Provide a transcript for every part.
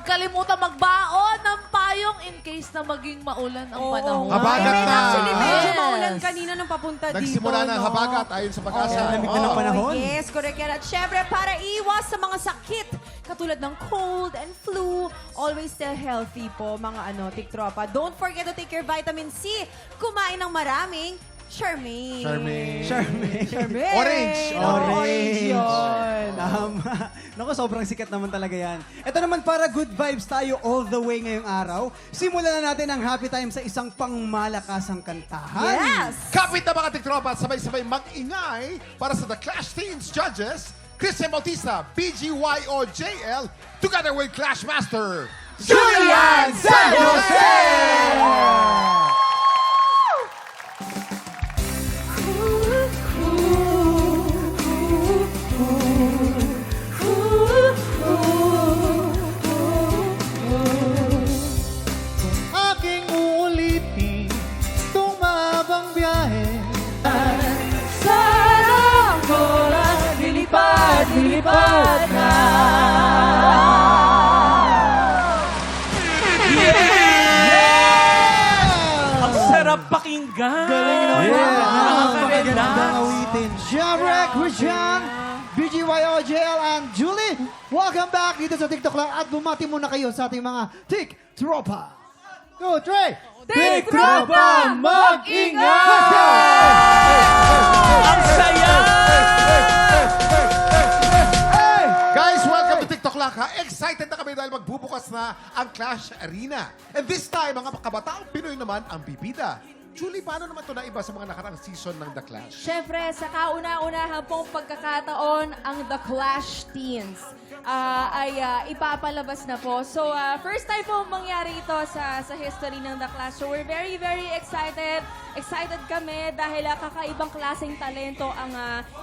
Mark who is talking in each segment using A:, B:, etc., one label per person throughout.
A: kalimutan magbaon ng payong in case na maging maulan ang panahon.
B: Habagat na.
C: Actually, medyo
A: Yes.
C: maulan kanina nung papunta dito.
B: Nagsimula na ang habagat ayon sa pag-asa.
D: Lamig na ng panahon.
C: Yes, correct yan. At syempre, para iwas sa mga sakit, katulad ng cold and flu, always stay healthy po, mga tiktropa. Don't forget to take your vitamin C. Kumain ng maraming Charmaine.
B: Charmaine. Orange.
C: Orange yun.
D: Tama. Naku, sobrang sikat naman talaga yan. Ito naman para good vibes tayo all the way ngayong araw. Simulan na natin ang happy time sa isang pangmalakasang kantahan.
C: Yes!
B: Kapit na mga tiktropa at sabay-sabay mag-ingay para sa The Clash Teens Judges, Christian Bautista, BGYOJL, together with Clash Master,
D: Julian San Jose!
E: Aking uulitin itong mahabang biyahe.
C: Sarang oras, lilipad na.
F: Ang sarap pakinggan.
E: Galing naman.
D: Napakagandang awitin.
E: Jabrek, Christian, BGYOJL, and Julie. Welcome back dito sa TikTok lang at bumati muna kayo sa ating mga TikTropa. 2, 3.
C: TikTropa,
E: mag-ingat!
F: Ang saya!
B: Guys, welcome to TikTok Lang ha. Excited na kami dahil magbubukas na ang Clash Arena. And this time, mga kabataang Pinoy naman ang bibida. Julie, paano naman ito naiba sa mga nakaraang season ng The Clash?
C: Siyempre, sa kauna-unahan pong pagkakataon, ang The Clash Teens ay ipapalabas na po. So, first time po mangyari ito sa history ng The Clash. So, we're very, very excited. Excited kami dahil kakaibang klaseng talento ang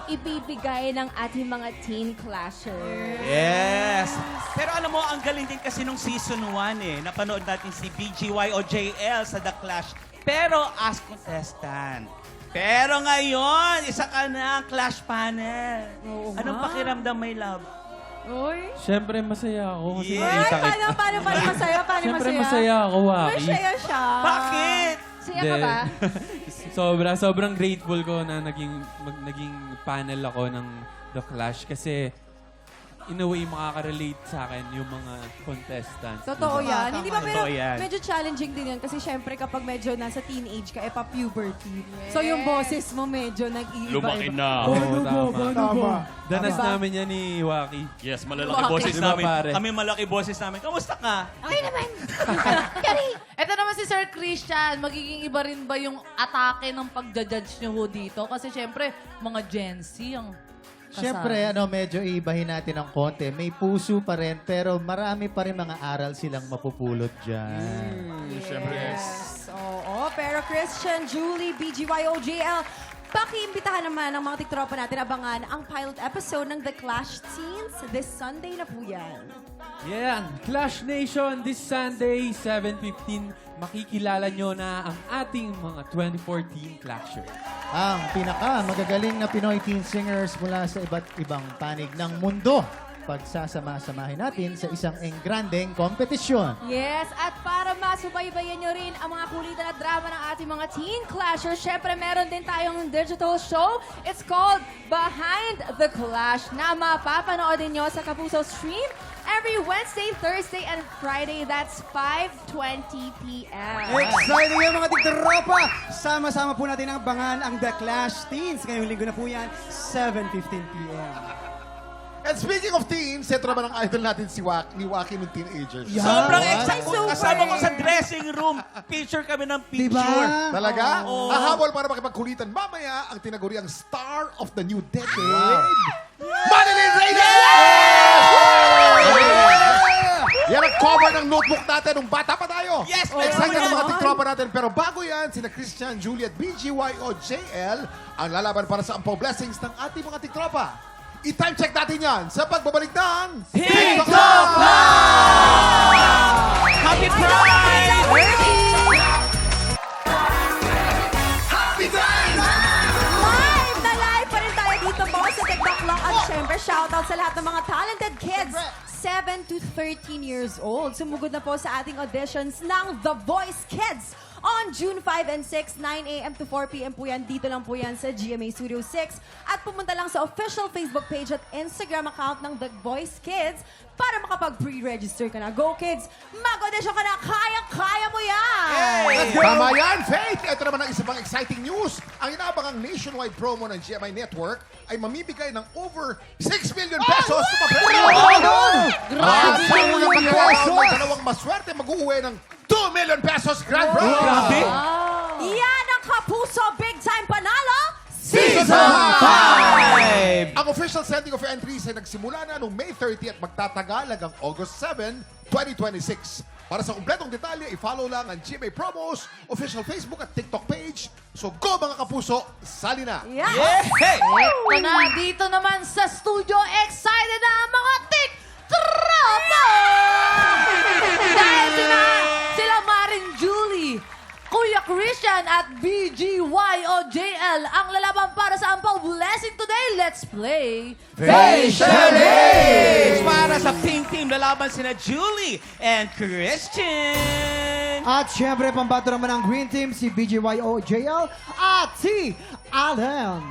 C: ibibigay ng ating mga teen clashers.
F: Yes! Pero alam mo, ang galing din kasi nung season 1 Napanood natin si BGYOJL sa The Clash. Pero as contestant. Pero ngayon, isa ka na Clash panel. Anong pakiramdam, my love?
C: Uy!
G: Siyempre, masaya ako. Kasi
F: Yeah.
C: Ay,
G: nakita kita.
C: paano masaya? Paano
G: Siyempre,
C: masaya?
G: masaya ako, Waki.
C: Masaya siya.
F: Bakit?
C: Saya ka ba?
G: Sobrang grateful ko na naging panel ako ng The Clash kasi in a way, makaka-relate sa akin yung mga contestants.
C: Totoo yan. Hindi ba, pero
F: Totoo yan.
C: medyo challenging din yan kasi syempre kapag medyo nasa teenage ka, pa-puberty. So yung boses mo medyo nag-iiba.
F: Lumaki na.
G: Oo, tama. Danas
C: Diba?
G: namin yan ni Waki.
F: Yes, malalaki
A: Bakit?
F: boses
G: Diba,
F: namin.
G: pare?
F: Kami malaki boses namin. Kamusta ka?
A: Okay naman. Ito naman si Sir Christian, magiging iba rin ba yung atake ng pagja-judge nyo ho dito? Kasi syempre, mga Gen Z ang kasama.
E: Siyempre, medyo iibahin natin ng konti. May puso pa rin, pero marami pa rin mga aral silang mapupulot dyan.
C: Yes. Oo, pero Christian, Julie, BGYOJL, pakiimbitahan naman ng mga tiktropa natin abangan ang pilot episode ng The Clash Teens this Sunday na po yan.
G: Yeah, Clash Nation this Sunday, 7:15. Makikilala nyo na ang ating mga 2014 Clashers.
E: Ang magagaling na Pinoy teen singers mula sa iba't ibang panig ng mundo. Pagsasama-samahin natin sa isang engrandeng kompetisyon.
C: Yes, at para masubaybayan nyo rin ang mga kulitan at drama ng ating mga teen clashers, syempre meron din tayong digital show. It's called Behind the Clash na mapapanood nyo sa Kapuso Stream every Wednesday, Thursday, and Friday. That's 5:20 p.m.
D: Exciting yan mga tiktropa! Sama-sama po natin ang bangan ang The Clash Teens. Ngayong linggo na po yan, 7:15 p.m.
B: And speaking of teens, ito naman ang idol natin si Waki ng teenagers.
F: Sobrang
C: Ay,
F: excited.
C: super.
F: Kasama ko sa dressing room. Picture kami ng picture.
D: Diba?
B: Talaga?
F: Oo.
B: Hahabol para makipagkulitan mamaya ang tinaguriang Star of the New Decade. Madeline Reyes! Yan ang cover ng notebook natin nung bata pa tayo.
F: Yes,
B: Excited
F: meron
B: ang mga
F: yan.
B: tiktropa natin. Pero bago yan, sina Christian, Juliet, BGYOJL ang lalaban para sa ampaw blessings ng ating mga tiktropa. I-time check natin yan sa pagbabalik ng
F: TikTok Happy Pride!
C: Live na live pa rin tayo dito po sa TikTok Lang. At syempre, shoutout sa lahat ng mga talented kids 7 to 13 years old. Sumugod na po sa ating auditions ng The Voice Kids on June 5 and 6, 9 a.m. to 4 p.m. po yan. Dito lang po yan sa GMA Studio 6. At pumunta lang sa official Facebook page at Instagram account ng The Voice Kids para makapag-pre-register ka na. Go Kids! Mag-audition ka na! Kaya-kaya mo yan!
B: Tama yan, Faith! Ito naman ang isa pang exciting news. Ang inaabangang nationwide promo ng GMI Network ay mamibigay ng over 6 million pesos na mapremyo. At sa unang pagkakaroon ng dalawang maswerte, mag-uwi ng 2 million pesos grand prize.
F: Grabe!
C: Yan ang Kapuso Big Time Panalo!
B: Season
F: 5!
B: Ang official sending of entries ay nagsimula na noong May 30 at magtatagal hanggang August 7, 2026. Para sa kumpletong detalye, i-follow lang ang GMA Promos, official Facebook at TikTok page. So go mga kapuso, sali na!
C: Yeah!
F: Hey!
A: Ito na, dito naman sa studio, excited na ang mga TikTropa! Dahil sila Marin Julie, Kuya Christian at BGYOJL ang lalaban para sa Ampaw Blessing today. Let's play
F: Para sa pink team, lalaban sina Julie and Christian.
E: At syempre, pambato naman ang green team, si BGYOJL at si Alan.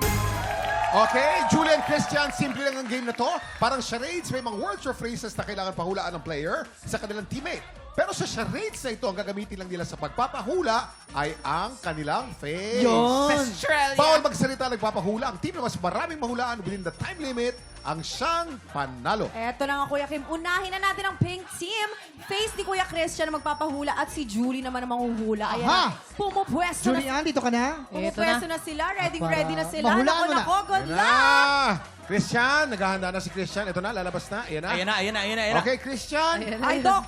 B: Okay, Julian Christian, simple lang ang game na to. Parang charades, may mga words or phrases na kailangan pahulaan ng player sa kanilang teammate. Pero sa charades na ito, ang gagamitin lang nila sa pagpapahula ay ang kanilang face.
F: Australia.
B: Bawal magsalita nagpapahula. Ang team na mas maraming mahulaan within the time limit ang siyang panalo.
C: Eto na nga, Kuya Kim. Unahin na natin ang pink team. Face ni Kuya Christian na magpapahula at si Julie naman ang manghuhula. Ayan
E: Aha!
C: na. Pumupwesto na,
E: Julian, dito ka na?
C: pumupwesto na sila. Ready na sila.
E: Mahulaan mo na.
C: Nako, good luck.
B: Christian, naghahanda na si Christian. Ito na, lalabas na. Ayan na.
F: Ayan na.
B: Okay, Christian.
C: Ay, Doc.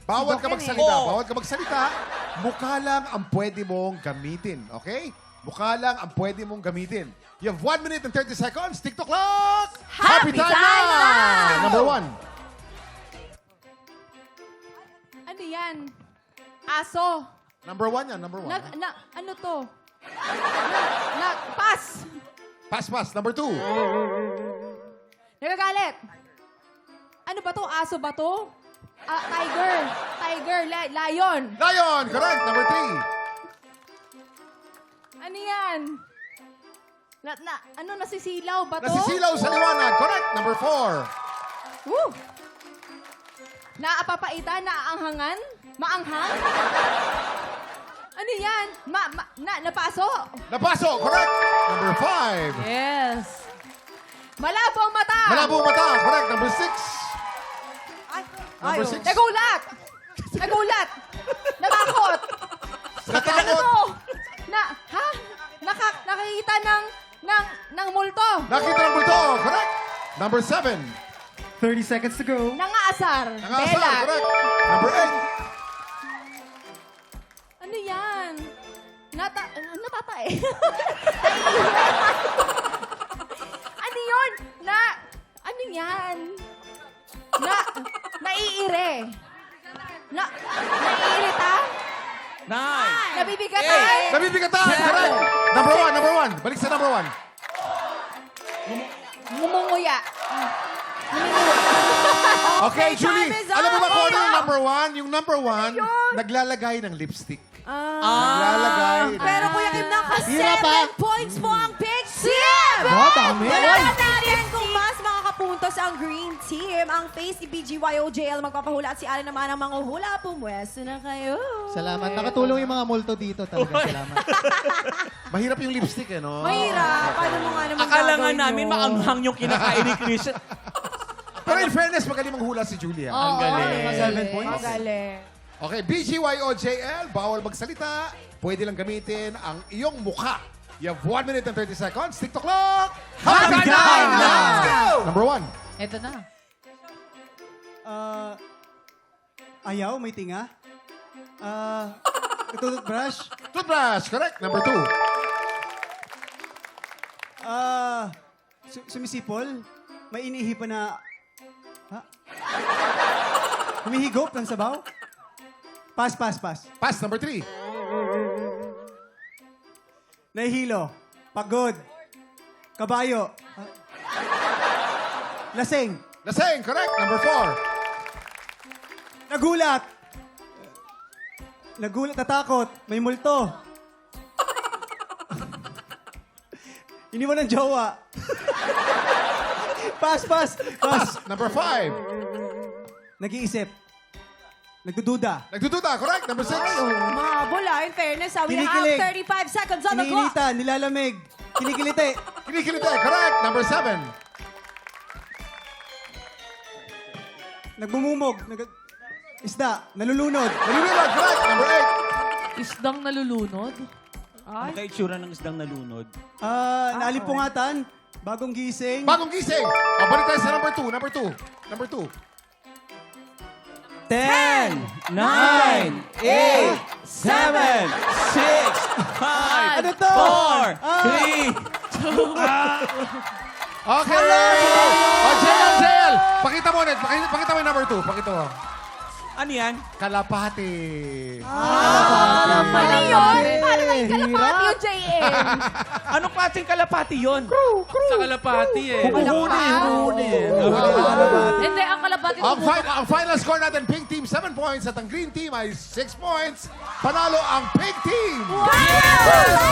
B: Bawal ka
C: Doc
B: magsalita.
F: Oh.
B: Bawal ka magsalita. Mukha lang ang pwede mong gamitin. Okay? Mukha lang ang pwede mong gamitin. You have 1 minute and 30 seconds. TikTok clock!
C: Happy time na!
B: Number 1.
C: Ano yan? Aso.
B: Number 1 yan. Number 1.
C: Ano to? Pass.
B: Pass. Number 2.
C: Nagagalit. Ano ba to? Aso ba to? Tiger. Lion.
B: Lion! Correct. Number 3.
C: Ano yan? Nasisilaw ba to?
B: Nasisilaw sa liwanag. Correct. Number 4.
C: Woo! Naapapaitan, naaanghangan? Maanghang? Ano yan? Napaso?
B: Napaso. Correct. Number 5.
A: Yes.
C: Malabo ang mata!
B: Malabo ang mata. Correct. Number 6. Number 6.
C: Nagulat! Natakot! Ano
B: Natakot.
C: to? Nakikita ng multo!
B: Nakita ng bulto. Correct. Number 7.
E: 30 seconds to go.
C: Nangaasar!
B: Nangasar.
C: Belat!
B: Correct. Number 8.
C: Ano yan? Natatae. Ano yun? Ano yan? Naiire. Naiirita?
F: 9.
C: Nabibigatan?
B: Nabibigatan. Correct. Number 1. Balik sa number 1.
C: Ngumunguya.
B: Okay, Julie.
C: time is
B: Alam mo ba
C: up.
B: kung ano yung number 1? Yung number 1, naglalagay ng lipstick. Naglalagay.
C: Pero Kuya Kim, naka
E: Hirap,
C: 7 points po ang Big Team!
E: Dami.
C: Wala natin kung mas makakapuntos ang Green Team. Ang face ni BGYOJL magpapahula at si Alan naman ang manghuhula. Pumwesto na kayo.
E: Salamat. Nakatulong yung mga multo dito. Talaga salamat.
B: Mahirap yung lipstick, eh, no?
C: Mahirap. Paano mo nga naman
F: Akala nga
C: gagawin
F: namin
C: yun?
F: maanghang yung kinakain ni Christian.
B: Pero in fairness, magaling manghula si Julia.
A: Ang
E: galing. 7 points.
C: Magaling.
B: Okay, BGYOJL, bawal magsalita. Pwede lang gamitin ang iyong mukha. You have 1 minute and 30 seconds. TikTok clock! Hanggang
F: Hanggang
B: 9! Let's go! Number 1.
A: Ito na.
D: Ayaw, may tinga. Toothbrush.
B: Toothbrush, correct. Number 2.
D: Sumisipol. May inihipan na... Ha? Humihigop ng sabaw. Pass.
B: Pass, number 3.
D: Nahihilo. Pagod. Kabayo. Ha? Lasing.
B: Lasing, correct. Number 4.
D: Nagulat. Nagulat, natakot. May multo. Iniwan ng jowa. Pass.
B: Number 5.
D: Nag-iisip. Nagdududa.
B: Nagdududa, correct. Number 6.
C: Mahabol in fairness, we have
D: Kinikilig.
C: 35 seconds on the clock.
D: Iniinitan, nilalamig. Kinikiliti.
B: Kinikiliti, correct. Number 7.
D: Nagbumumog. Isda. Nalulunod.
B: Nalulunod, correct. Number 8.
A: Isdang nalulunod?
F: Ano kaya itsura ng isdang nalunod?
D: Naalipungatan. Bagong gising.
B: Bagong gising. O, balik tayo sa number 2. Number 2.
F: 10, 9, 8, 7, 6, 5,
D: Ano to?
F: 4, 3,
B: Okay. O, JL. Pakita mo ulit. Pakita mo yung number 2. Pakita mo.
F: Ano yan?
B: Kalapati.
C: Ano yun? Paano may kalapati yung JM?
F: Anong klaseng kalapati yun?
G: Sa kalapati eh.
F: Huni.
A: Hindi, ang kalapati
B: Ang final score natin, pink team 7 points at ang green team ay 6 points. Panalo ang pink team.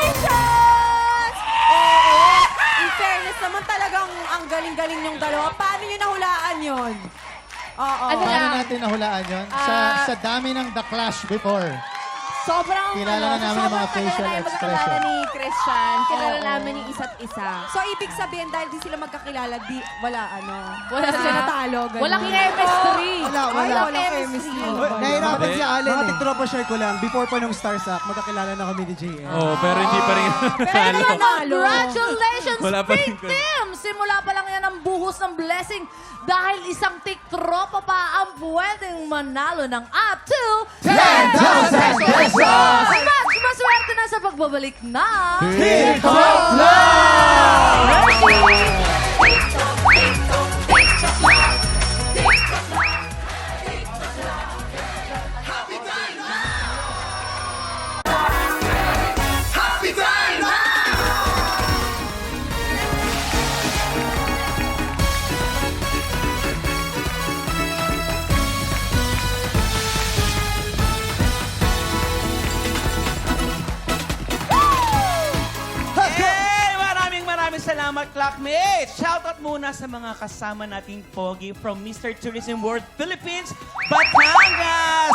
C: Congratulations! Oo. In fairness naman talagang ang galing-galing yung dalawa. Paano nyo nahulaan yun? Oo.
A: Ano
E: Paano
A: lang?
E: natin nahulaan yun? Sa dami ng The Clash before.
C: Sobrang
E: Kilala na namin ang mga
C: sobrang
E: facial
C: tagal na tayo
E: expression.
C: magkakilala ni Christian. Kilala namin yung isa't isa. So, ibig sabihin, dahil di sila magkakilala, wala
A: Wala
C: sila
A: sila.
C: natalo. Ganun.
A: Walang chemistry.
C: Walang chemistry.
E: Nahirapan si Allen
D: Mga
E: eh.
D: tiktropa share ko lang. Before pa nung Starstruck, magkakilala na kami ni JM.
G: Oh, pero hindi pa rin
C: Pero
G: talo.
C: nanalo.
A: Congratulations,
G: Wala pa rin
A: Pink Team! Simula pa lang yan ang buhos ng blessing dahil isang tiktropa pa ang pwedeng manalo ng up to
B: 10,000 pesos!
A: Mas maswerte na sa pagbabalik na
B: TikTok
F: Hey! Maraming salamat, Clockmates! Shoutout muna sa mga kasama nating pogi from Mr. Tourism World Philippines, Batangas!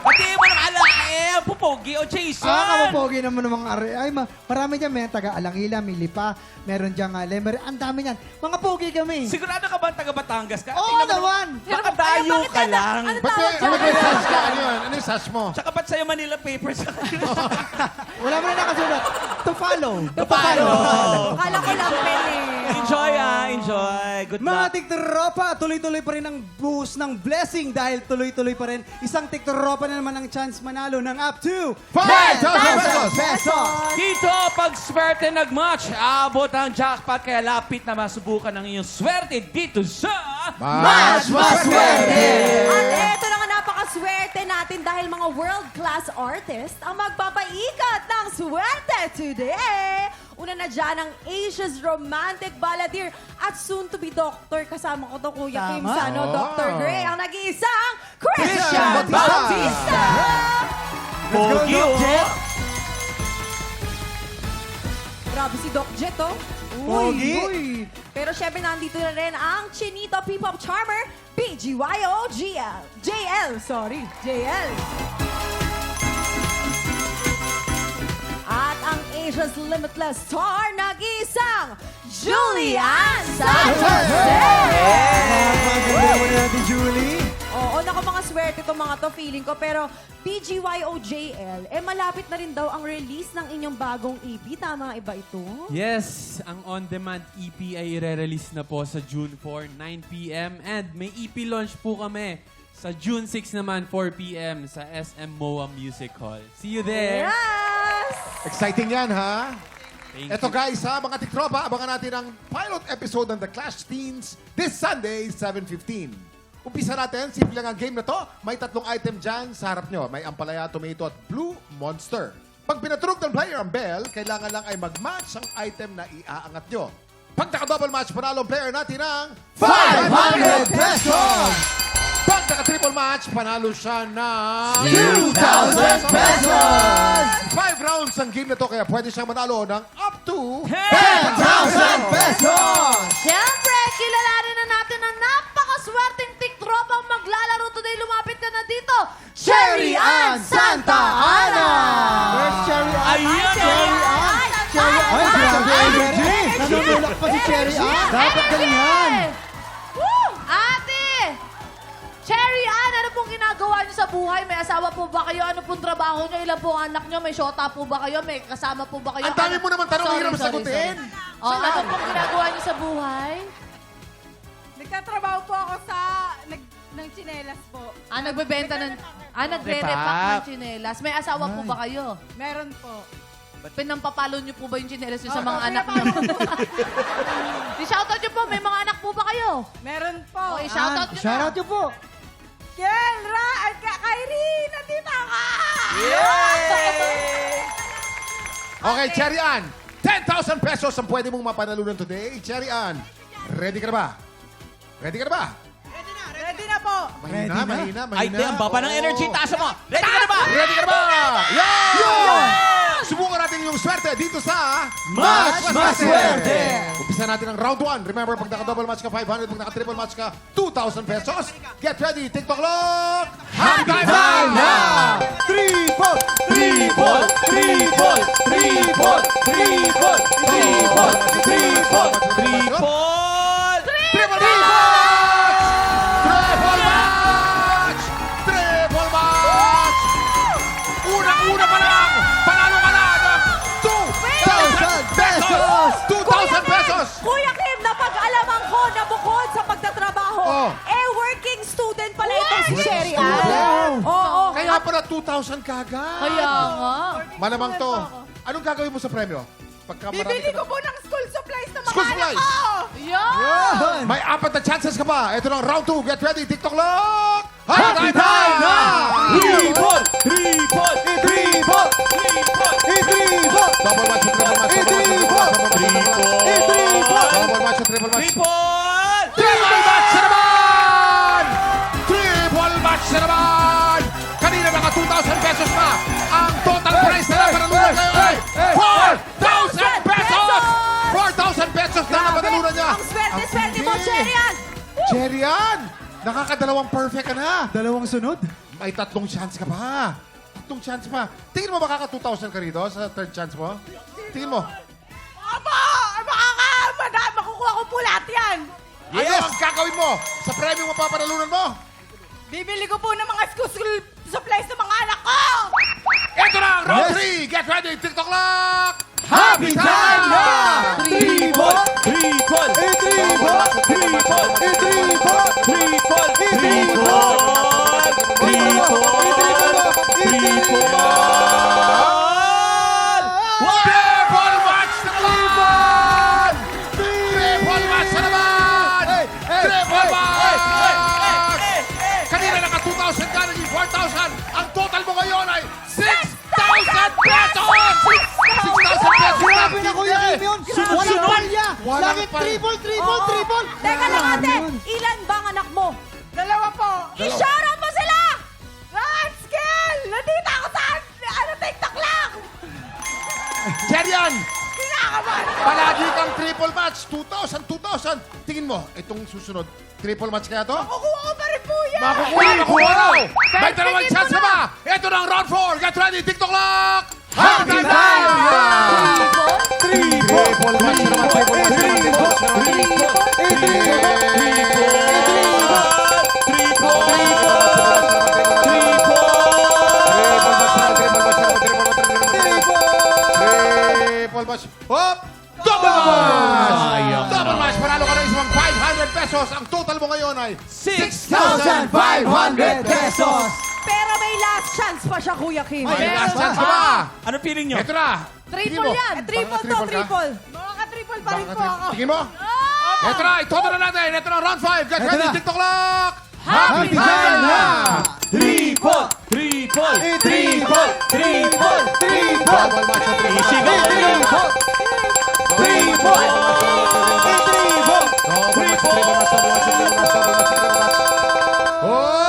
F: Pati mo ng alae, pupogi o Jason!
E: Kapapogi naman ng mga ari. Ay, marami dyan. May taga Alangila, may Lipa, meron dyan Lemer. Ang dami niyan. Mga pogi kami.
F: Sigurado ka ba ang taga Batangas ka?
E: Oo
F: Tingnan mo
E: naman.
F: Baka dayo ka lang.
B: Ba't may sash ka? Ano yun? Ano yung sash mo?
F: Tsaka ba't sa'yo Manila Papers?
E: Wala mo na nakasulat. To follow.
C: Akala ko lang pen eh.
F: Enjoy. Good
D: Mga
F: luck.
D: tiktropa, tuloy-tuloy pa rin ang buhos ng blessing dahil tuloy-tuloy pa rin isang tiktropa na naman ang chance manalo ng up to
B: 5,000 pesos!
D: pesos.
F: Dito, pag swerte nag-match, abot ang jackpot kaya lapit na masubukan ang iyong swerte dito sa...
B: Mas maswerte!
C: At eto na nga napakaswerte natin dahil mga world-class artist ang magpapaikat ng swerte today. Una na dyan ang Asia's romantic balladeer at soon-to-be doctor. Kasama ko to, Kuya Kim
D: Tama.
C: Sano,
B: Oh.
C: Dr. Gray, ang nag-iisang
B: Christian
C: Christian
B: Bautista.
C: Bautista!
F: Pogi, oh.
C: Grabe si Doc Jet, oh.
D: Pogi.
C: Pero syempre nandito na rin ang Chinito P-Pop Charmer, BGYO JL. At ang Asia's Limitless Star, nag-iisang Julian Santos!
D: Maganda mo na natin, Julie.
C: Oo, naku mga swerte itong mga to, feeling ko. Pero BGYOJL, malapit na rin daw ang release ng inyong bagong EP. Tama iba ito?
G: Yes, ang on-demand EP ay i-release na po sa June 4, 9 p.m. And may EP launch po kami sa June 6 naman, 4 p.m. sa SM MOA Music Hall. See you there!
C: Yes!
B: Exciting yan, ha?
G: Thank
B: Eto
G: you.
B: guys, ha, mga tiktropa, abangan natin ang pilot episode ng The Clash Teens this Sunday, 7:15. Umpisa natin, simple lang ang game na to. May 3 item dyan sa harap nyo. May ampalaya, tomato at blue monster. Pag pinatulog ng player ang bell, kailangan lang ay mag-match ang item na iaangat nyo. Pag naka-double match, panalo ang player natin ng 500 pesos! Pag naka-triple match, panalo siya ng
E: 2,000 pesos!
B: 5 rounds ang game na to, kaya pwede siyang manalo ng up to
E: 10,000 pesos!
A: Siyempre, kilalanin na natin ang napakaswerteng tiktropang maglalaro today. Lumapit ka na dito,
E: Cherry Ann Santa Ana! Where's Cherry Ann?
F: Ayan,
E: Cherry Ann! Cherry Ann!
D: Ay, grabe,
E: Energy! Nanunulak pa si Cherry Ann!
D: Dapat ganyan.
A: Woo! Ate! Cherry Ann, ano pong ginagawa niyo sa buhay? May asawa po ba kayo? Ano pong trabaho niyo? Ilan po ang anak niyo? May shota po ba kayo? May kasama po ba kayo?
B: Ang dami mo naman tanong,
A: Sorry,
B: hirap
A: sorry,
B: sagutin.
A: sorry. Oh, ano pong ginagawa niyo sa buhay?
H: Nagtatrabaho po ako sa ng tsinelas po.
A: Nagbebenta ng... nagre-repack ng tsinelas. May asawa po ba kayo?
H: Meron po.
A: Pinampapalo niyo po ba yung tsinelas niyo sa mga anak niyo? I-shoutout niyo po, may mga anak po ba kayo?
H: Meron po.
A: O, i-shoutout niyo na.
E: Shoutout niyo po!
H: Kelra at Kyrie! Nandito ka!
B: Okay, Cherry Ann, 10,000 pesos ang pwede mong mapanalunan today. Cherry Ann, ready ka na ba? Ready ka na ba?
H: Ready na po.
B: Mahina, mahina, mahina.
F: Ay, di, ang baba ng energy. Taas mo. Ready ka na ba?
B: Ready ka na ba? Yan! Subukan natin yung swerte dito sa
E: Mas Maswerte!
B: Umpisa natin ang round 1. Remember, pag naka-double match ka, 500. Pag naka-triple match ka, 2,000 pesos. Get ready, TikTok clock! Happy time na!
E: Triple! Triple! Triple! Triple! Triple! Triple! Triple!
F: Triple!
B: Triple match! Triple match! Triple match! Unang-una pa lang! Panalo ka na ng 2,000 pesos! 2,000 pesos!
H: Kuya Kim, napag-alaman ko na bukod sa pagtatrabaho,
B: Oh.
H: working student pala itong si
B: Working
H: Cherry
B: student?
H: Ann. Oo.
B: Kaya pala 2,000 kagad.
A: Kaya nga.
B: Malamang to. Anong gagawin mo sa premyo? Pagka marami
H: Bibili
B: ka
H: ko po ng school supplies ng mga
B: School
H: anak
B: supplies.
H: ko.
A: Yan!
B: May 4 na chances ka pa. Ito na round 2. Get ready, TikTok lock! Happy time na!
E: Triple! Triple! Triple! Triple!
B: Double match, triple match, double match, double match, triple match.
F: Triple!
B: Triple match na naman! Triple match na naman! Kanina naka 2,000 pesos pa. Ang total price na napanalunan kayo ay 4,000 pesos! 4,000 pesos na napanalunan niya.
H: Ang swerte-swerte mo,
B: Ang
H: Cherry Ann.
B: Cherry Ann! Nakakadalawang perfect ka na.
D: Dalawang sunod.
B: May 3 chance ka pa. 3 chance pa. Tingin mo makaka 2,000 ka rito sa third chance mo? Tingin mo.
H: Aba! Makukuha ko po lahat yan.
B: Ano ang gagawin mo sa premyo mo papanalunan mo?
H: Bibili ko po ng mga school supplies ng mga anak ko.
B: Ito na ang round 3! Get ready, TikTok lock!
E: Happy time na! Triple! Triple! Triple! Triple! Triple! Triple!
B: Triple match na naman! Triple match na naman! Triple match! Kanina naka 2,000 ka, naging 4,000. Ang total mo ngayon ay 6,000 pesos! 6,000 pesos!
E: Grabe na Kuya Kim yun! Walang palya!
B: Walang
E: Laging
B: palya.
E: triple, triple, triple!
H: Teka lang ate,
D: yun.
H: ilan bang anak mo? Dalawa po. I-shoutout mo sila! Ratskill! Nandito ako sa TikTok lang!
B: Cherry Ann,
H: Kinakabahan!
B: palagi kang triple match. 2,000, 2,000. Tingin mo, itong susunod, triple match kaya to?
H: Makukuha ko pa rin po yan!
B: Makukuha raw! May dalawang chance ka ba? Ito na ang round 4. Get ready, TikTok lock! Happy time! Triple match na naman, triple match na naman, triple match na naman. Triple match. Hop! Double match! Double match! Panalo ka ng isang 500 pesos. Ang total mo ngayon ay
E: 6,500 pesos!
H: Pero may last chance pa siya, Kuya Kim.
B: May last chance ka ba?
F: Ano feeling nyo?
B: Ito na.
A: Triple
B: Tingin mo.
A: yan.
H: Triple to,
B: Triple ka?
H: triple. Makaka-triple pa rin po ako.
B: Tingin mo? Ito na, ito na natin. Ito na, round 5. Get
D: Ito
B: ready,
D: na.
B: TikTok lock!
E: Happy time na! Triple!
F: Triple!
E: Triple! Triple! Triple!
B: Double match na triple.
E: Triple! Triple! Triple!
B: Double match, triple match, double match, triple match, double match, triple match. Oh!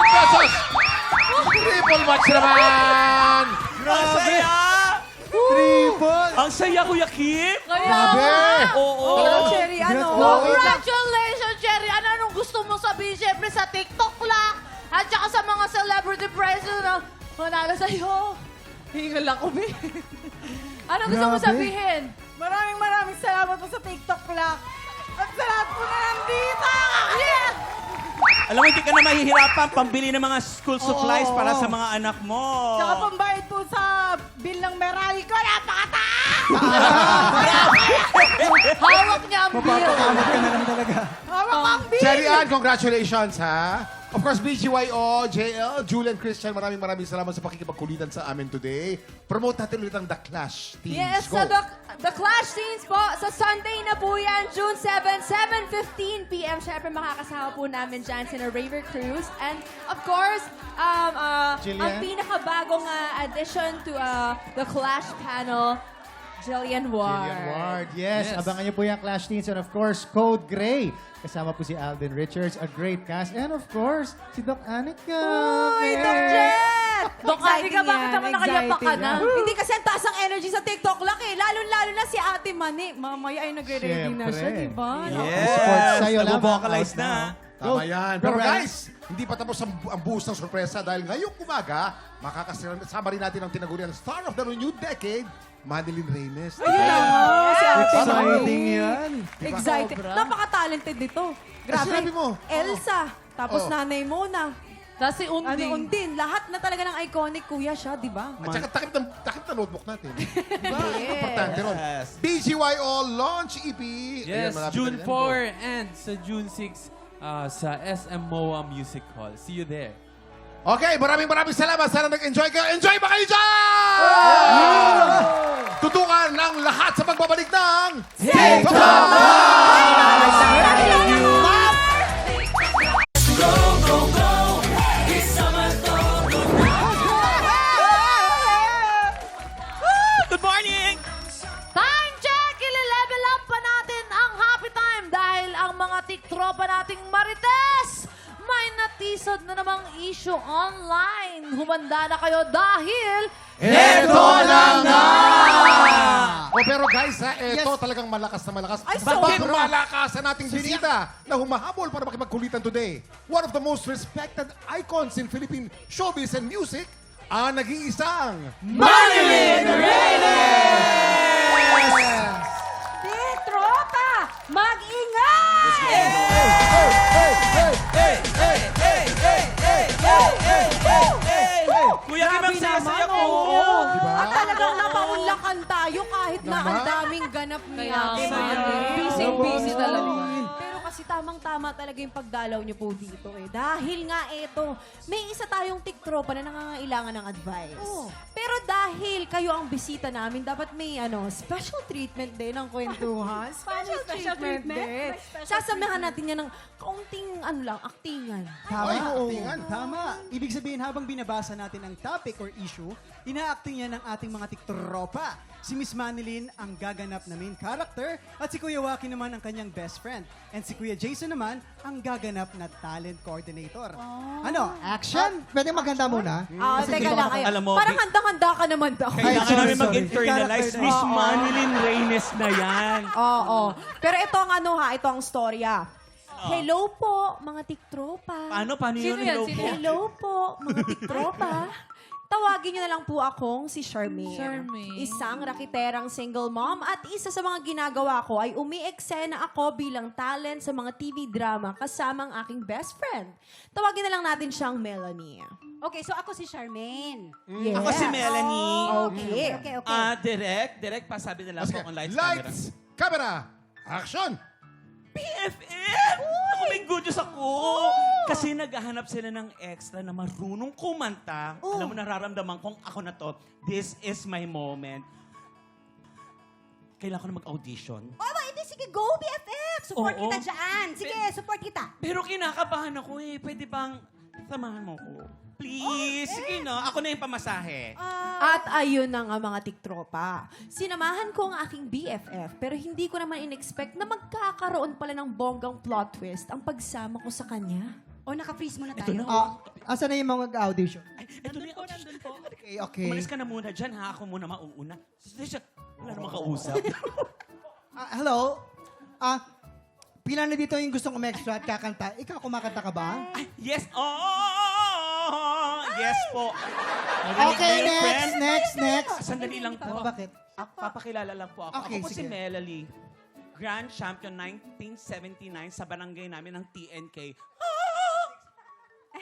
B: pesos! Triple match naman!
F: Ang saya!
D: Triple!
F: Ang saya, Kuya Kim!
B: Grabe!
F: Oo.
H: Cherry, ano?
A: Congratulations, Cherry! Anong gusto mong sabihin? Siyempre sa TikTok lang. At saka sa mga celebrity prizes na manalo sa'yo. Hingal ako, be. Anong gusto mong sabihin?
H: Maraming salamat po sa TikTok lang. At sa lahat po na nandito. Yeah!
F: Alam mo, hindi ka na mahihirapan pambili ng mga school supplies para sa mga anak mo.
H: Tsaka pambayad po sa bill ng Meralco. Napakataas!
A: Hawak niya ang beer.
D: Mapapakamot ka na lang talaga.
H: Hawak ang bill!
B: Cherry Ann, congratulations, ha? Of course, BGYO, JL, Julian Christian, maraming salamat sa pakikipagkulitan sa amin today. Promote natin ulit ang The Clash Teams.
C: Yes,
B: Go.
C: sa The Clash Teens po, sa Sunday na po yan, June 7, 7:15 p.m. Siyempre makakasama po namin dyan sina Raver Cruz. And of course, ang pinakabagong addition to The Clash panel, Jillian Ward.
E: Jillian Ward, yes. Abangan niyo po yung Clash Teens. And of course, Code Gray. Kasama po si Alden Richards, a great cast. And of course, si Doc Anika.
H: Uy, Doc Jet!
A: Dok, Anika, bakit naman nakayapak ka na?
H: Hindi kasi ang taas ang energy sa TikTok lang eh. Lalo-lalo na si Ate Mani. Mamaya ay nagre-ready na siya,
E: Siyempre.
H: di ba?
E: Support sa'yo lang.
F: Nag-vocalize na.
B: Tama yan. Pero
E: Go,
B: guys, hindi pa tapos ang buhos ng sorpresa dahil ngayong umaga, makakasama rin natin ang tinaguriang Star of the Renewed Decade, Madeline Reynes.
D: Exciting yan.
H: Excited. Napaka-talented nito. Grabe.
B: sinabi mo?
H: Elsa. Tapos
B: Oo.
H: Nanay Mona.
A: Tapos si Unding.
H: Undin. Lahat na talaga ng iconic kuya siya, di ba?
B: At saka takip na notebook natin. Diba? Importante ron. BGYO Launch EP. Ayan,
G: Yes,
B: malapit
G: June
B: na rin.
G: 4 and sa June 6 sa SM MOA Music Hall. See you there.
B: Okay, maraming salamat. Sana nag-enjoy kayo. Enjoy ba kayo dyan? Tutukan ng lahat sa pagbabalik ng TikTok!
F: Good morning!
A: Time check! Ile-level up pa natin ang happy time dahil ang mga tiktropa nating Marites may natisod na namang issue online. Humanda na kayo dahil
B: Ito na nga! Pero guys, ha, ito talagang malakas na malakas.
H: Ay,
B: Bakit
H: sobra.
B: malakas ang ating bisita na humahabol para makipagkulitan today? One of the most respected icons in Philippine showbiz and music, ang nag-iisang
H: Tropa! Mag-ingay!
F: Kuya Kim, ang saya-saya ko.
B: Diba?
H: At talagang napaunlakan tayo kahit na
B: Diba?
H: ang daming ganap ni
A: Kaya
H: Ate
A: nga.
H: Mani.
A: Busy talaga.
H: Pero kasi tamang-tama talaga yung pagdalaw niyo po dito eh. Dahil nga eto, may isa tayong tiktropa na nangangailangan ng advice. Pero dahil kayo ang bisita namin, dapat may special treatment din ng kwentuhan. Special treatment din. Sasamahan natin yan ng kaunting aktingan.
D: Tama.
B: Ay,
D: Oo.
B: actingan.
D: Tama. Ibig sabihin, habang binabasa natin ang topic or issue, ina-acting niya ng ating mga tiktropa. Si Miss Manilyn ang gaganap na main character at si Kuya Waki naman ang kanyang best friend. And si Kuya Jason naman ang gaganap na talent coordinator. Ano? Action?
E: Pwede maganda muna?
H: Teka lang.
F: Alam mo,
H: Parang handang-handa ka naman daw.
F: Kailangan
D: sorry,
F: namin
D: sorry.
F: mag-internalize.
D: Character na.
F: Miss Manilyn Reynes na yan.
H: Oo. Pero ito ang ito ang storya. Hello po, mga tiktropa.
F: Paano
A: Sino
F: yun?
A: yan?
F: Hello
A: Sino
F: po.
A: yan?
H: Hello po, mga tiktropa. Tawagin niyo na lang po akong si Charmaine.
A: Charmaine.
H: Isang rakiterang single mom at isa sa mga ginagawa ko ay umi-eksena ako bilang talent sa mga TV drama kasama ang aking best friend. Tawagin na lang natin siyang Melanie.
I: Okay, so ako si Charmaine.
H: Yes.
F: Ako si Melanie.
H: Okay.
F: Direct, pasabi na lang po ang lights, camera.
B: Lights, camera, action!
F: BFF! Ako may good news ako. Kasi naghahanap sila ng extra na marunong kumanta. Alam mo, nararamdaman kong ako na to. This is my moment. Kailangan ko na mag-audition.
I: Oh, hindi, sige, go BFF! Support
F: Oo.
I: kita dyan. Sige, support kita.
F: Pero kinakabahan ako eh. Pwede bang samahan mo ko? Please. Sige na. Ako na yung pamasahe.
H: At ayun na nga mga tiktropa. Sinamahan ko ang aking BFF pero hindi ko naman in-expect na magkakaroon pala ng bonggang plot twist ang pagsama ko sa kanya.
I: O, naka-freeze muna
F: Ito
I: tayo.
F: na.
E: Asan na yung mga mag-audition?
F: Ay, ito na po, nandun po.
E: Okay, okay.
F: Umalis ka na muna dyan, ha? Ako muna mauuna. Wala namang kausap.
E: Hello? Pila na dito yung gustong umextra at kakanta. Ikaw, kumakanta ka ba?
F: Ay, yes! Oh! Yes po. Narinig
E: Okay,
F: niyo yun, friend?
E: next.
F: Sandali lang po.
E: Bakit?
F: Papakilala lang po ako.
E: Okay,
F: Ako po si
E: sige.
F: Melanie. Grand Champion 1979 sa barangay namin ng TNK.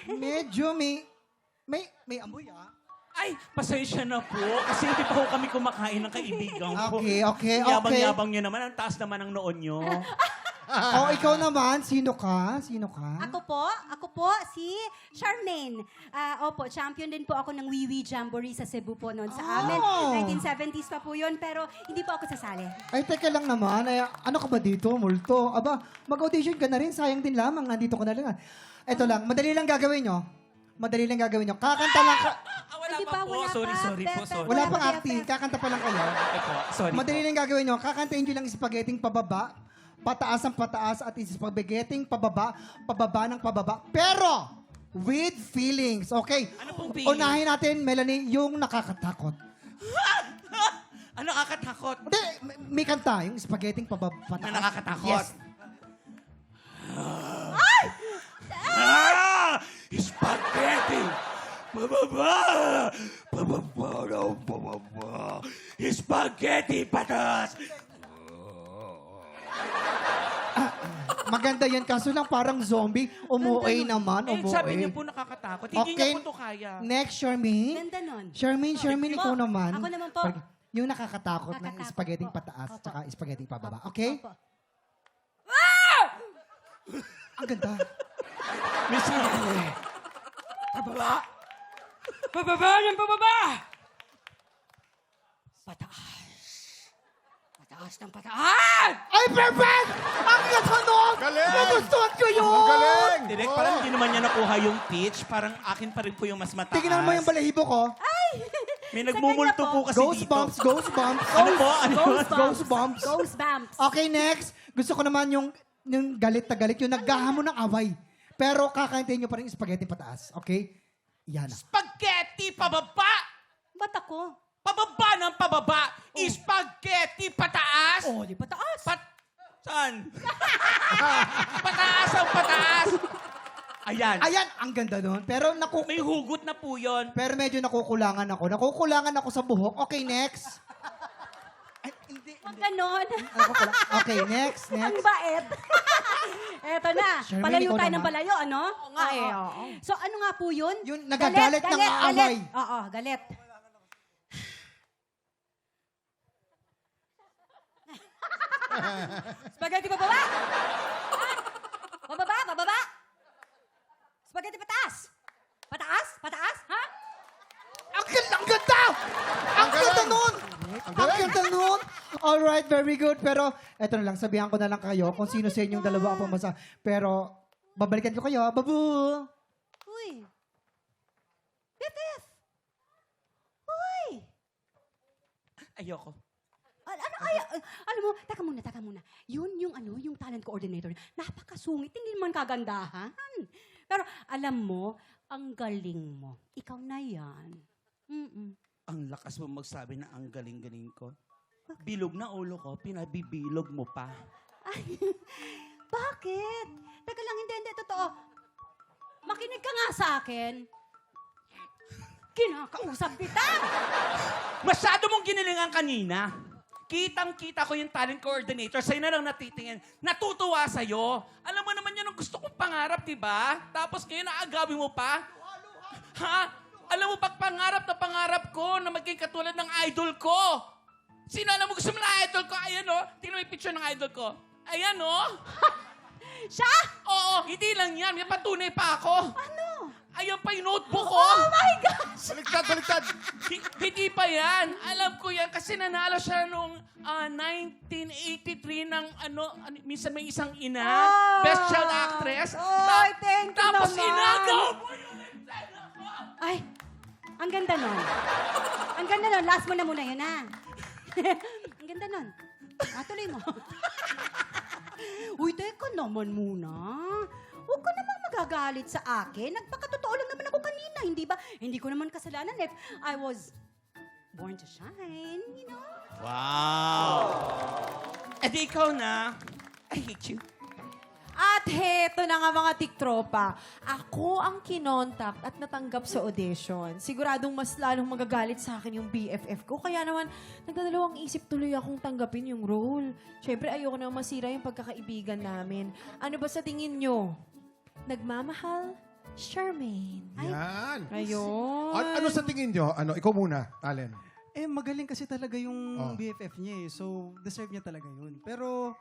E: Medyo may amoy
F: Ay, pasensya na po. Kasi hindi pa ho kami kumakain ng kaibigan ko.
E: Okay.
F: Yabang-yabang nyo naman. Ang taas naman ng noon nyo.
E: Ikaw naman, sino ka?
I: Ako po, si Charmaine. Opo, champion din po ako ng Wiwi Jamboree sa Cebu po noon sa amin. 1970s pa po yun, pero hindi po ako sasali.
E: Ay, teka lang naman. Ay, ano ka ba dito, multo? Aba, mag-audition ka na rin. Sayang din lamang. Nandito ka na lang. Ito lang, madali lang gagawin nyo. Kakanta lang ka.
F: Wala
I: Hindi
F: pa
I: pa,
F: po.
I: wala
F: Sorry
I: pa.
F: po. Sorry.
E: Wala
I: Wala
E: pang
I: pa,
E: acting. Kakanta pa lang kayo.
F: Ay po, sorry
E: Madali
F: po.
E: lang gagawin nyo. Kakantayin nyo lang spaghetti pababa, pataas ang pataas, at spaghetti pababa, pababa ng pababa. Pero, with feelings. Okay?
F: Ano pong feelings?
E: Unahin natin, Melanie, yung nakakatakot.
F: Ano kakatakot?
E: Hindi, may kanta. Yung spaghetti pababa, pataas.
F: Na nakakatakot?
E: Yes.
F: Spaghetti! Pababa! Pababa! Spaghetti patas!
E: Maganda yan. Kaso lang parang zombie. Umuwi naman.
F: Sabi niyo
E: Umuwi.
F: po nakakatakot. Hindi
E: Okay.
F: niya po ito kaya.
E: Next, Charmaine.
I: Ganda nun.
E: Charmaine, ikaw naman.
I: Ako naman po.
E: Yung nakakatakot ng
I: Nakakatakot
E: spaghetti
I: po.
E: pataas
I: Opo.
E: tsaka spaghetti pababa. Okay?
I: Opo.
E: Ang ganda.
F: Miss Nene.
I: Pababa! Pababa ng pababa! Pataas. Pataas ng pataas!
E: Ay, perfect! Ang ganda nun!
B: Galing!
E: Nagustuhan ko yun!
B: Ang galing!
F: Direk, parang hindi naman niya nakuha yung pitch. Parang akin pa rin po yung mas mataas.
E: Tingnan mo yung balahibo ko.
F: May nagmumulto po kasi
E: Ghost
F: dito.
E: bumps, ghost bumps.
F: Ano po? Ano yun?
E: Ghost bumps.
I: Ghost bumps.
E: Okay, next. Gusto ko naman yung galit na galit, yung naghahamon ng away. Pero kakaintayin nyo pa rin yung spaghetti pataas. Okay? Yan na.
F: Spaghetti pababa!
I: Ba't ako?
F: Pababa ng pababa! Spaghetti pataas!
I: Oh, di pataas.
F: Saan? Pataas ang pataas! Ayan.
E: Ayan, ang ganda nun. Pero
F: May hugot na po yun.
E: Pero medyo nakukulangan ako. Nakukulangan ako sa buhok. Okay, next. Ay, hindi.
I: Pag ganon.
E: Okay, next.
I: Ang bait. Eto na.
E: Charmaine,
I: Palayo
E: ikaw
I: tayo
E: naman.
I: ng palayo, ano? Oo nga eh. Oo. So ano nga po yun?
E: Yung nagagalit ng away.
I: Oo, galit. Spaghetti pababa! Pababa, pababa! Spaghetti pataas! Pataas? Pataas? Ha?
E: Ang ganda! Ang ganda nun!
B: Ang
E: Ang
B: galing!
E: ganda nun! Alright, very good. Pero, eto na lang, sabihan ko na lang kayo kung sino sa inyong dalawa ang pumasa. Pero, babalikan ko kayo. Babu!
I: Uy! Beth! Uy!
F: Ayoko.
I: Alam mo, taka muna. Yun yung talent coordinator. Napakasungit, hindi naman kagandahan. Pero alam mo, ang galing mo. Ikaw na yan.
F: Ang lakas mo magsabi na ang galing-galing ko. Bilog na ulo ko, pinabibilog mo pa.
I: Ay, bakit? Teka lang, hindi, totoo. Makinig ka nga sa akin. Kinakausap kita.
F: Masyado mong ginilingan kanina. Kitang-kita ko yung talent coordinator. Sa'yo na lang natitingin. Natutuwa sa'yo. Alam mo naman yun ang gusto kong pangarap, diba? Tapos ngayon naagawin mo pa? Ha? Alam mo, pag pangarap ko na maging katulad ng idol ko. Sino alam mo gusto mo na idol ko? Ayan o. Tingnan mo yung picture ng idol ko. Ayan o.
I: Siya?
F: Oo, hindi lang yan. May patunay pa ako.
I: Ano?
F: Ayan pa yung notebook ko.
I: Oh my gosh!
B: Baliktad!
F: Hindi pa yan. Alam ko yan kasi nanalo siya noong 1983 ng minsan may isang ina.
I: Oh.
F: Best Child Actress.
I: Oy, thank you
F: Tapos
I: naman.
F: inagaw mo yung
I: Ay, ang ganda nun. Ang ganda nun. Last mo na muna yun, ha? Ang ganda nun. Tuloy mo. Uy, teka naman muna. Huwag ka naman magagalit sa akin? Nagpakatotoo lang naman ako kanina, hindi ba? Hindi ko naman kasalanan if I was born to shine, you know?
F: Wow! Eh di ikaw na. I hate you.
H: At heto na nga mga tiktropa. Ako ang kinontak at natanggap sa audition. Siguradong mas lalong magagalit sa akin yung BFF ko. Kaya naman, nagdadalawang isip tuloy akong tanggapin yung role. Siyempre, ayoko na masira yung pagkakaibigan namin. Ano ba sa tingin nyo? Nagmamahal? Charmaine.
B: Yan.
H: Ayun.
B: Ano sa tingin nyo? Ikaw muna, Allen.
D: Magaling kasi talaga yung
B: Oh.
D: BFF niya eh. So, deserve niya talaga yun. Pero,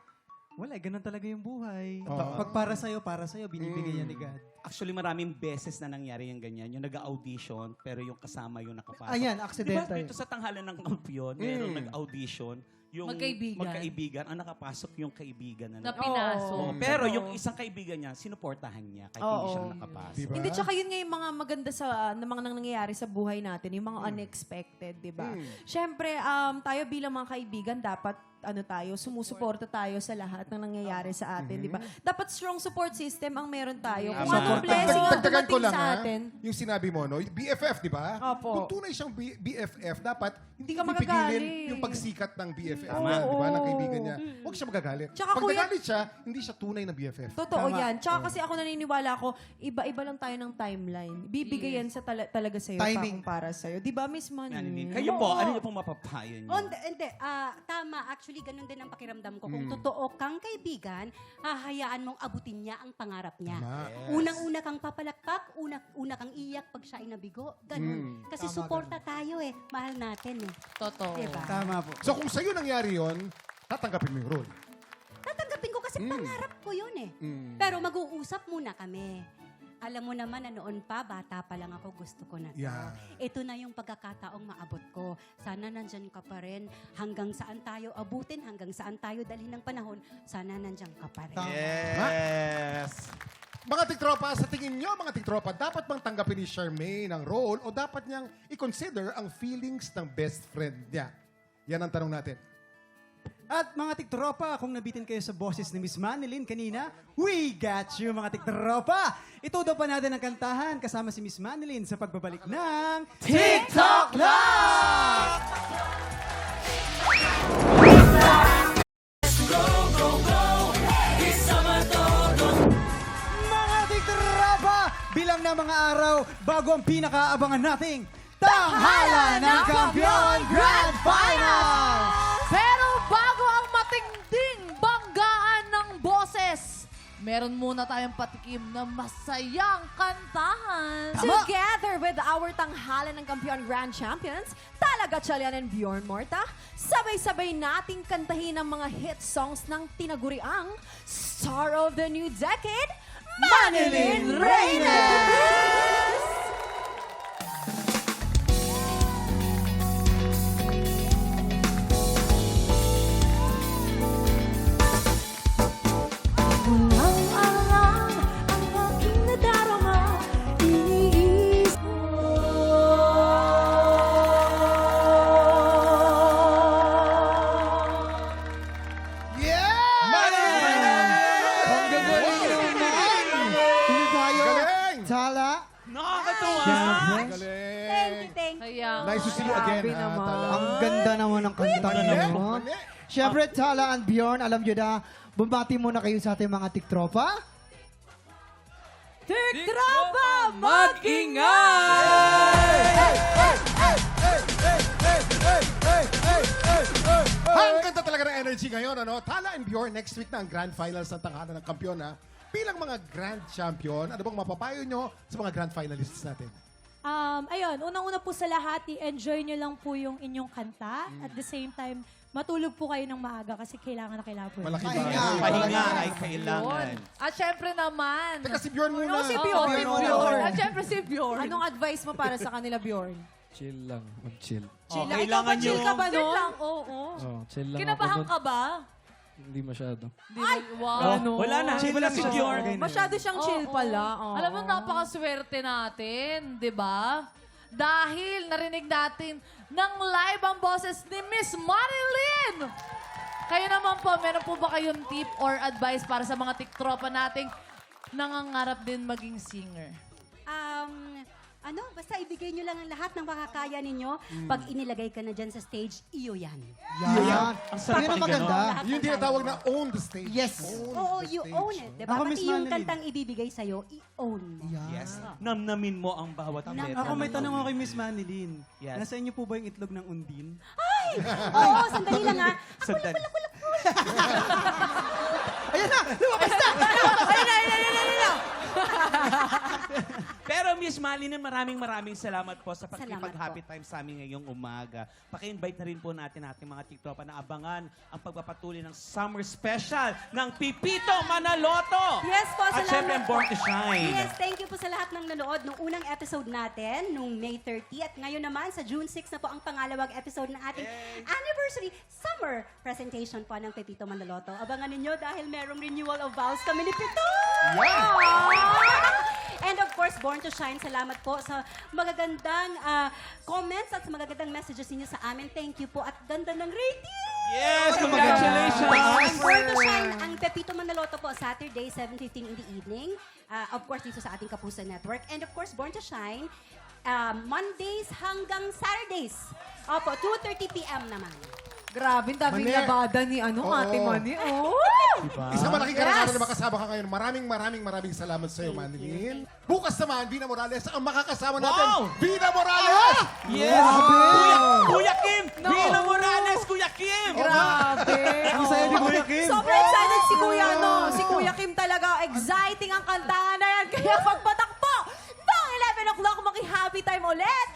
D: wala, ganun talaga yung buhay.
B: Oh.
D: Pag para sa'yo, binibigay yan ni God.
F: Actually, maraming beses na nangyari yung ganyan. Yung nag-audition, pero yung kasama yung nakapasok.
E: Ayan,
F: Di ba
E: accidental.
F: dito sa tanghalan ng kampiyon, meron nag-audition, yung magkaibigan, ang nakapasok yung kaibigan
A: Na
F: na
A: pinasok.
F: Oo, pero yung isang kaibigan niya, sinuportahan niya kahit hindi siya nakapasok.
B: Diba?
H: Hindi, tsaka yun nga yung mga maganda sa mga nangyayari sa buhay natin, yung mga unexpected, di ba? Siyempre, tayo bilang mga kaibigan, dapat sumusuporta tayo sa lahat ng nangyayari sa atin, di ba? Dapat strong support system ang meron tayo. Kung
F: Tama.
H: anong blessing ang
B: Dagdagan ko
H: dumating
B: lang,
H: sa
B: ha?
H: atin.
B: Yung sinabi mo, no? BFF, di ba?
H: Opo.
B: Kung tunay siyang BFF, dapat hindi
H: ka
B: mo pipigilin
H: magagalit.
B: yung pagsikat ng BFF.
F: Tama.
B: Di ba? Ng kaibigan niya. Huwag siya magagalit.
H: Tsaka,
B: Pag
H: kuya-
B: nagalit siya, hindi siya tunay na BFF.
H: Totoo yan. Tsaka kasi ako naniniwala ako, iba-iba lang tayo ng timeline. Bibigay yan sa talaga sa'yo,
E: Timing.
H: taong para sa'yo. Di ba, Miss Manny?
F: Kayo po, ano niyo pong mapapayo niyo?
I: Hindi. Tama. Actually, ganun din ang pakiramdam ko. Kung totoo kang kaibigan, hahayaan mong abutin niya ang pangarap niya.
B: Tama.
I: Unang-una kang papalakpak, una kang iyak pag siya ay nabigo. Ganun. Kasi suporta tayo eh. Mahal natin eh.
A: Totoo.
I: Diba?
D: Tama po.
B: So kung sa'yo nangyari yon, tatanggapin mo yung role.
I: Tatanggapin ko kasi pangarap ko yun eh. Pero mag-uusap muna kami. Alam mo naman na noon pa, bata pa lang ako, gusto ko na to.
B: Yeah.
I: Ito na yung pagkakataong maabot ko. Sana nandyan ka pa rin. Hanggang saan tayo abutin, hanggang saan tayo dalhin ng panahon, sana nandyan ka pa rin.
F: Yes!
B: Mga tiktropa, sa tingin nyo, mga tiktropa, dapat bang tanggapin ni Charmaine ang role o dapat niyang i-consider ang feelings ng best friend niya? Yan ang tanong natin.
D: At mga tiktropa, kung nabitin kayo sa boses ni Miss Manilyn kanina, we got you mga tiktropa! Itudo pa natin ang kantahan kasama si Miss Manilyn sa pagbabalik ng TikTok Clock! Mga tiktropa, bilang na mga araw bago ang pinakaabangan nating Tanghalan ng Kampiyon Grand Final!
A: Pero bago ang matinding banggaan ng boses, meron muna tayong patikim na masayang kantahan.
H: Together with our tanghalan ng Kampiyon Grand Champions, Talaga Chalian and Bjorn Morta, sabay-sabay nating kantahin ang mga hit songs ng tinaguriang Star of the New Decade, Manilyn Reyes! Walang alam ang aking nadarama, iniisip
E: Ang gagaling naman! Hindi tayo.
B: Galing!
E: Tala.
F: Nakakatuwa!
B: Galing!
I: Thank you.
A: Kaya,
B: Nice to see you again.
H: Grabe
B: ha,
H: naman.
B: Tala.
E: Ang ganda naman ng kanta
B: Mali.
E: niyo.
B: Mali.
E: Siyempre, Tala and Bjorn, alam nyo na, bumati muna kayo sa ating mga tiktropa.
H: Tiktropa!
B: Ang ganda talaga ng energy ngayon, ano? Tala and Bjorn, next week na ang grand finals ng tanghalan ng kampiyon, ha? Bilang mga grand champion, ano bang mapapayo nyo sa mga grand finalists natin?
J: Ayun, unang-una po sa lahat, i-enjoy nyo lang po yung inyong kanta. At the same time, matulog po kayo ng maaga kasi kailangan po.
B: Malaking
E: Pahinga.
B: bagay.
F: Pahinga ay kailangan.
A: At syempre naman,
B: Teka, si Bjorn muna.
H: Si Bjorn.
A: si Bjorn. At syempre si Bjorn.
H: Anong advice mo para sa kanila, Bjorn?
G: Chill lang. Mag-chill.
F: Oh,
H: Ikaw
F: kailangan
H: ba, chill
F: nyo.
H: ka ba
A: Chill
H: nun?
A: lang, oo.
G: Oh, chill lang
A: Kinabahan
G: ako.
A: ka ba?
G: Hindi masyado.
A: Wow.
F: Wala na.
D: Chill
F: Wala
D: lang
F: si
D: siya sa
F: Bjorn.
D: bagay na yun.
H: Masyado siyang chill
A: Oo.
H: pala. Oo.
A: Alam mo, napakaswerte natin, di ba? Dahil narinig natin ng live ang boses ni Miss Manilyn. Kayo naman po, meron po ba kayong tip or advice para sa mga tiktropa nating nangangarap din maging singer?
I: Basta ibigay nyo lang ang lahat ng makakaya ninyo. Pag inilagay ka na dyan sa stage, iyo yan.
E: Yan.
F: Ang sarap
E: Yun ang
F: pakinggan,
E: maganda.
I: Lahat
B: Yung
I: ng
B: tinatawag
I: kaya.
B: na own the stage.
E: Yes.
I: Oo, you
B: stage.
I: own it. Diba?
D: Ako,
I: Pati
D: Miss
I: yung
D: Manilyn.
I: kantang ibibigay sa'yo, i-own mo.
F: Yes. Namnamin mo ang bawat letra.
D: Ako may tanong ako kay Miss Manilyn.
F: Yes.
D: Nasa inyo po ba yung itlog ng undin?
I: Oo, sandali lang ha.
F: Sandali.
E: Ayan na! Lumabas na!
F: Pero Miss Malin, maraming salamat po sa
I: Salamat
F: pakipag-happy time sa amin ngayong umaga. Paki-invite na rin po natin ating mga tiktropa na abangan ang pagpapatuloy ng summer special ng Pipito Manaloto.
I: Yes po,
F: At
I: salamat
F: syempre,
I: po.
F: Born to Shine.
I: Yes, thank you po sa lahat ng nanood nung unang episode natin, nung May 30. At ngayon naman, sa June 6 na po ang pangalawang episode ng ating anniversary summer presentation po ng Pepito Manaloto. Abangan ninyo dahil merong renewal of vows kami ni Pito! And of course, Born to Shine, salamat po sa magagandang comments at sa magagandang messages ninyo sa amin. Thank you po at ganda ng rating!
F: Yes, congratulations!
I: Born to Shine, ang Pepito Manaloto po, Saturday, 7:15 in the evening. Of course, dito sa ating Kapuso Network. And of course, Born to Shine, Mondays hanggang Saturdays. Opo, 2:30 p.m. naman.
A: Grabe, daming
B: Mani.
A: labada ni
B: Oo.
A: Ate Mani. Oh!
B: Isang malaking karangalan na makasama ka ngayon. Maraming salamat sa iyo, Manilyn. Bukas naman, Bina Morales ang makakasama natin.
F: Wow!
B: Bina Morales!
F: Yes! Kuya Kim! Bina Morales, Kuya Kim!
A: Grabe.
D: Ang saya ni Kuya Kim.
H: Sobrang excited si Kuya, no? Si Kuya Kim talaga, exciting ang kantahan na yan. Kaya pagpatakpo ng 11 o'clock, maki-happy time ulit.